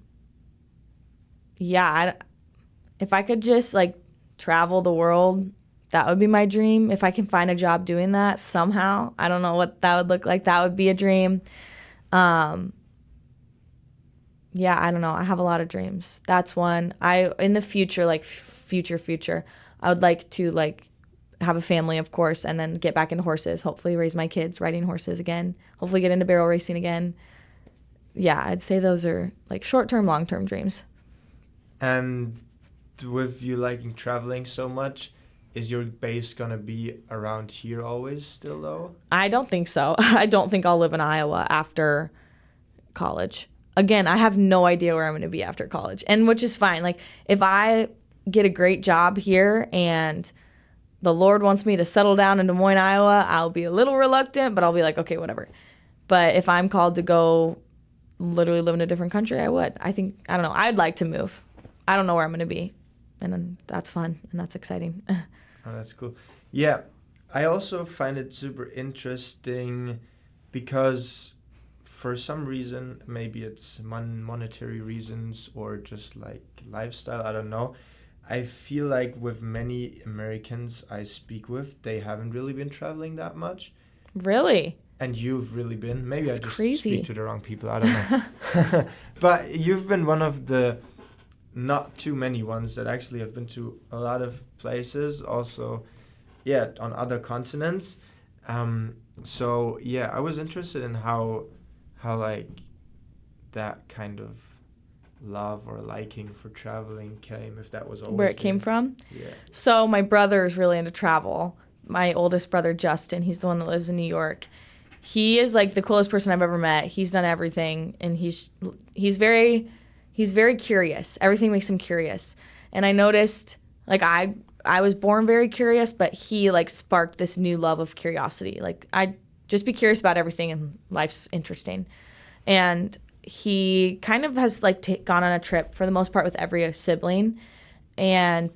I could just like travel the world, that would be my dream. If I can find a job doing that somehow, I don't know what that would look like. That would be a dream. I don't know. I have a lot of dreams. That's one. In the future, like future, I would like to like have a family, of course, and then get back into horses. Hopefully raise my kids riding horses again. Hopefully get into barrel racing again. Yeah, I'd say those are like short-term, long-term dreams. And with you liking traveling so much, is your base gonna be around here always still though? I don't think so. I don't think I'll live in Iowa after college. Again, I have no idea where I'm going to be after college, and which is fine. Like, if I get a great job here and the Lord wants me to settle down in Des Moines, Iowa, I'll be a little reluctant, but I'll be like, okay, whatever. But if I'm called to go literally live in a different country, I would. I don't know. I'd like to move. I don't know where I'm going to be. And then that's fun and that's exciting. Oh, that's cool. Yeah, I also find it super interesting because for some reason, maybe it's monetary reasons or just like lifestyle, I don't know. I feel like with many Americans I speak with, they haven't really been traveling that much. Really? And you've really been. Maybe That's I just crazy. speak to the wrong people. I don't know. But you've been one of the not too many ones that actually have been to a lot of places. Also, on other continents. So I was interested in how like that kind of love or liking for traveling came, if that was always Where it came from? Yeah. So my brother is really into travel. My oldest brother, Justin, he's the one that lives in New York. He is like the coolest person I've ever met. He's done everything, and he's very curious. Everything makes him curious. And I noticed, like, I was born very curious, but he like sparked this new love of curiosity. Like, I just be curious about everything, and life's interesting. And he kind of has like gone on a trip for the most part with every sibling. And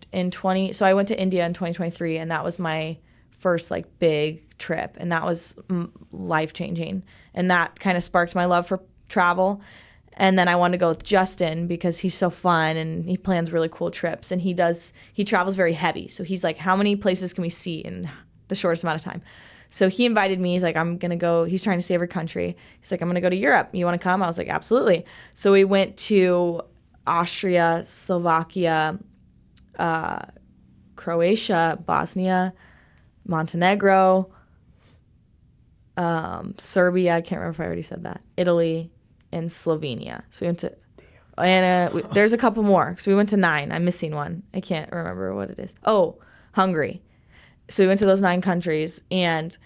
so I went to India in 2023, and that was my first like big trip, and that was life-changing, and that kind of sparked my love for travel. And then I wanted to go with Justin because he's so fun and he plans really cool trips, and he travels very heavy. So he's like, how many places can we see in the shortest amount of time? So he invited me. He's like, I'm going to go. He's trying to see every country. He's like, I'm going to go to Europe. You want to come? I was like, absolutely. So we went to Austria, Slovakia, Croatia, Bosnia, Montenegro, Serbia. I can't remember if I already said that. Italy, and Slovenia. So we went to, and there's a couple more. So we went to 9. I'm missing one. I can't remember what it is. Oh, Hungary. So we went to those 9 countries, and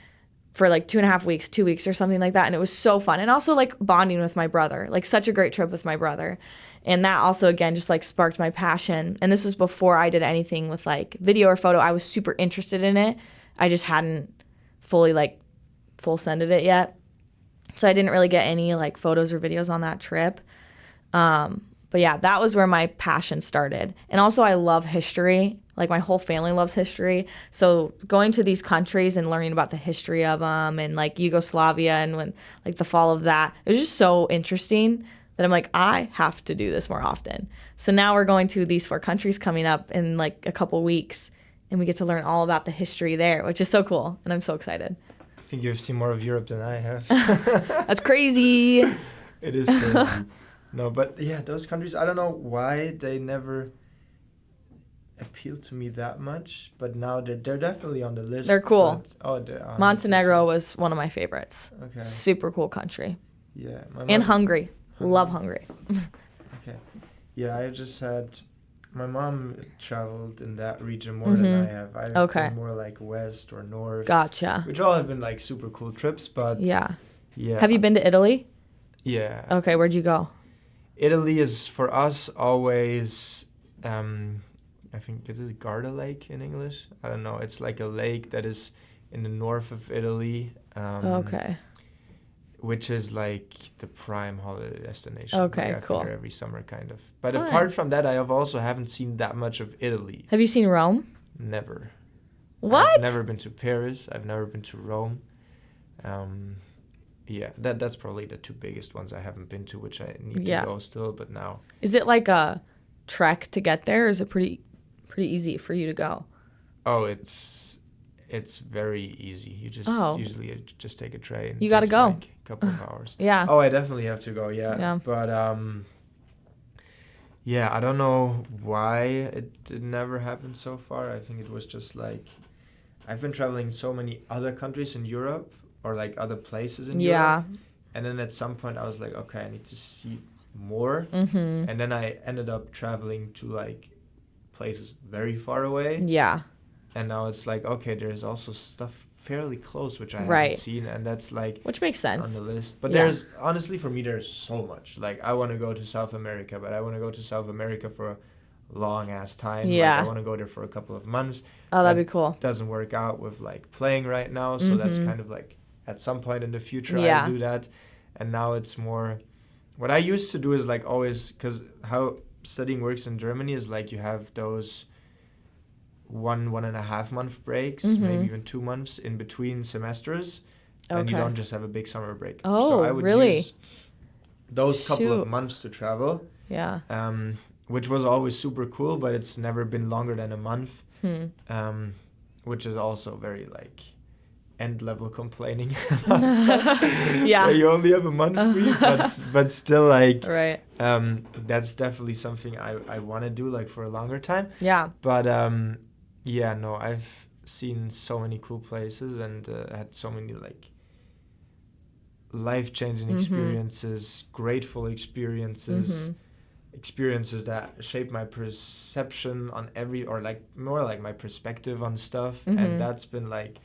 for like 2.5 weeks, 2 weeks or something like that. And it was so fun. And also like bonding with my brother, like such a great trip with my brother. And that also, again, just like sparked my passion. And this was before I did anything with like video or photo. I was super interested in it. I just hadn't fully like full sended it yet. So I didn't really get any like photos or videos on that trip. But yeah, that was where my passion started. And also I love history. Like my whole family loves history. So going to these countries and learning about the history of them and like Yugoslavia and when like the fall of that, it was just so interesting that I'm like, I have to do this more often. So now we're going to these 4 countries coming up in like a couple weeks and we get to learn all about the history there, which is so cool. And I'm so excited. I think you've seen more of Europe than I have. That's crazy. It is crazy. No, but yeah, those countries, I don't know why they never appealed to me that much, but now they're definitely on the list. They're cool. They're 100%. Montenegro was one of my favorites. Okay. Super cool country. Yeah. And Hungary. Love Hungary. Okay. Yeah, I just had... My mom traveled in that region more than I have. I've been more like west or north. Gotcha. Which all have been like super cool trips, but... Yeah. Yeah. Have you been to Italy? Yeah. Okay, where'd you go? Italy is for us always, I think, is it Garda Lake in English? I don't know. It's like a lake that is in the north of Italy. Okay. Which is like the prime holiday destination. Okay, like, cool. I go there every summer, kind of. But Fun. apart from that, I haven't seen that much of Italy. Have you seen Rome? Never. What? I've never been to Paris. I've never been to Rome. Yeah, that's probably the 2 biggest ones I haven't been to, which I need to go still, but now. Is it like a trek to get there, or is it pretty easy for you to go? Oh, it's very easy. You just usually just take a train. You got to go. Like a couple of hours. Yeah. Oh, I definitely have to go, yeah. But, yeah, I don't know why it never happened so far. I think it was just like, I've been traveling in so many other countries in Europe, or like other places in Europe. And then at some point I was like, okay, I need to see more. Mm-hmm. And then I ended up traveling to like places very far away. Yeah. And now it's like, okay, there's also stuff fairly close, which I haven't seen. And that's like... Which makes sense. On the list. But there's, honestly, for me, there's so much. Like, I want to go to South America, but I want to go to South America for a long-ass time. Yeah. Like, I want to go there for a couple of months. Oh, that'd be cool. Doesn't work out with, like, playing right now. So that's kind of like, at some point in the future, I'll do that. And now it's more... What I used to do is, like, always... Because how studying works in Germany is, like, you have those... 1.5 month breaks, maybe even 2 months in between semesters, and you don't just have a big summer break. Oh, so I would use those couple of months to travel. Yeah. Which was always super cool, but it's never been longer than a month. Which is also very like end level complaining about stuff. Yeah. You only have a month free, but still like that's definitely something I want to do like for a longer time. Yeah. But yeah, no, I've seen so many cool places and had so many like life-changing experiences, grateful experiences, experiences that shape my perception on more like my perspective on stuff. And that's been like,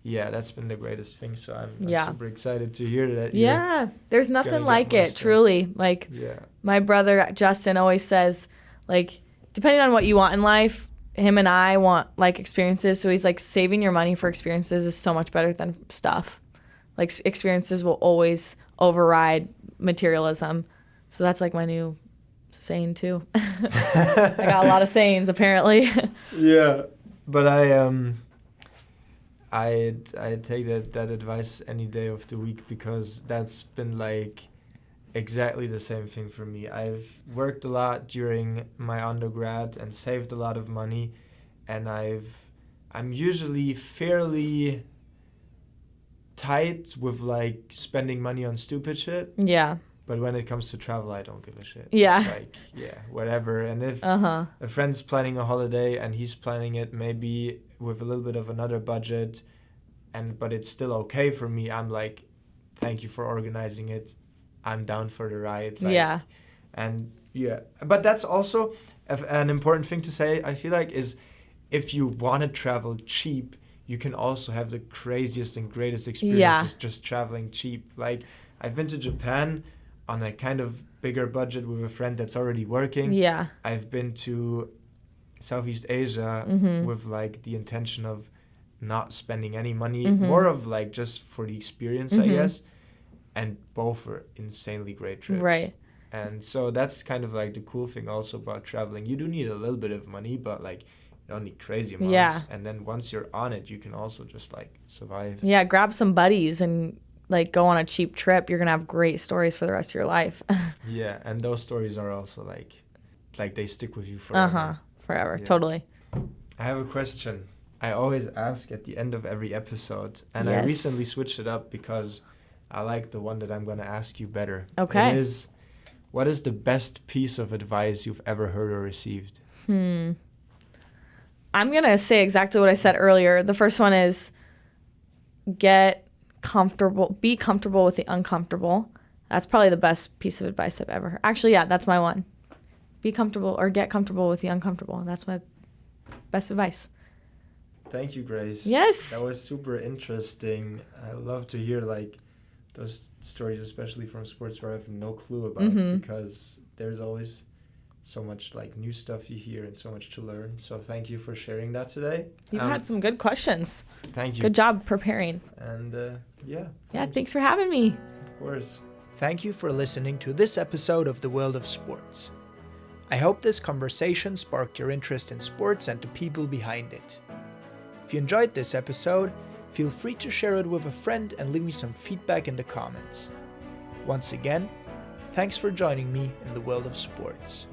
that's been the greatest thing. So I'm super excited to hear that. Yeah, there's nothing like it, truly. Like my brother Justin always says, like, depending on what you want in life, him and I want like experiences. So he's like, saving your money for experiences is so much better than stuff. Like experiences will always override materialism. So that's like my new saying too. I got a lot of sayings apparently. Yeah, but I take that advice any day of the week, because that's been like exactly the same thing for me. I've worked a lot during my undergrad and saved a lot of money, and I'm usually fairly tight with like spending money on stupid shit. Yeah. But when it comes to travel, I don't give a shit. Yeah. It's like, whatever. And if a friend's planning a holiday and he's planning it maybe with a little bit of another budget, but it's still okay for me, I'm like, thank you for organizing it. I'm down for the ride. Like, and but that's also an important thing to say, I feel like, is if you want to travel cheap, you can also have the craziest and greatest experiences just traveling cheap. Like, I've been to Japan on a kind of bigger budget with a friend that's already working. Yeah. I've been to Southeast Asia with like the intention of not spending any money, more of like just for the experience, I guess. And both were insanely great trips. Right. And so that's kind of like the cool thing also about traveling. You do need a little bit of money, but like you don't need crazy amounts. Yeah. And then once you're on it, you can also just like survive. Yeah, grab some buddies and like go on a cheap trip. You're gonna have great stories for the rest of your life. Yeah, and those stories are also like they stick with you forever. Forever. Yeah. Totally. I have a question I always ask at the end of every episode, and Yes. I recently switched it up because I like the one that I'm going to ask you better. Okay. It is, what is the best piece of advice you've ever heard or received? I'm gonna say exactly what I said earlier. The first one is be comfortable with the uncomfortable. That's probably the best piece of advice I've ever heard. Actually, yeah, that's my one. Be comfortable or get comfortable with the uncomfortable. That's my best advice. Thank you, Grace. Yes. That was super interesting. I love to hear like those stories, especially from sports where I have no clue about, because there's always so much like new stuff you hear and so much to learn. So thank you for sharing that today. You've had some good questions. Thank you. Good job preparing. And yeah. Yeah, thanks for having me. Of course. Thank you for listening to this episode of The World of Sports. I hope this conversation sparked your interest in sports and the people behind it. If you enjoyed this episode, feel free to share it with a friend and leave me some feedback in the comments. Once again, thanks for joining me in the world of sports.